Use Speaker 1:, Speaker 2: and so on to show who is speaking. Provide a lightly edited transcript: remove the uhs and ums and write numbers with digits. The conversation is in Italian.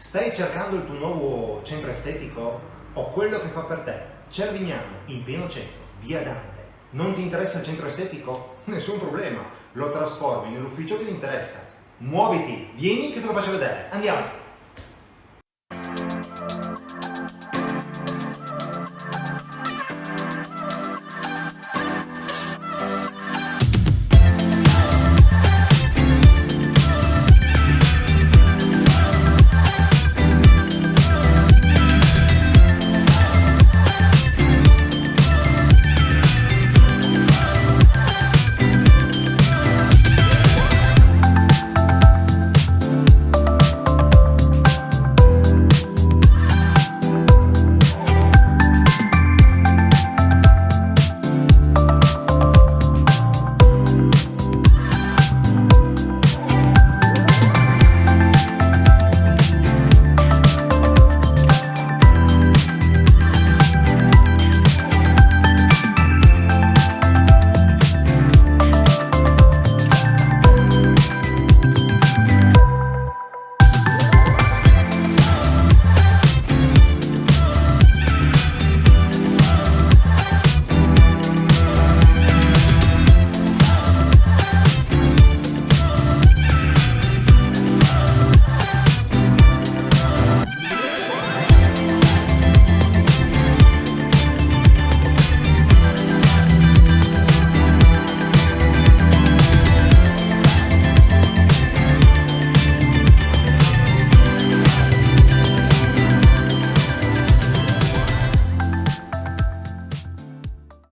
Speaker 1: Stai cercando il tuo nuovo centro estetico o quello che fa per te? Cervignano, in pieno centro, via Dante. Non ti interessa il centro estetico? Nessun problema, lo trasformi nell'ufficio che ti interessa. Muoviti, vieni che te lo faccio vedere. Andiamo!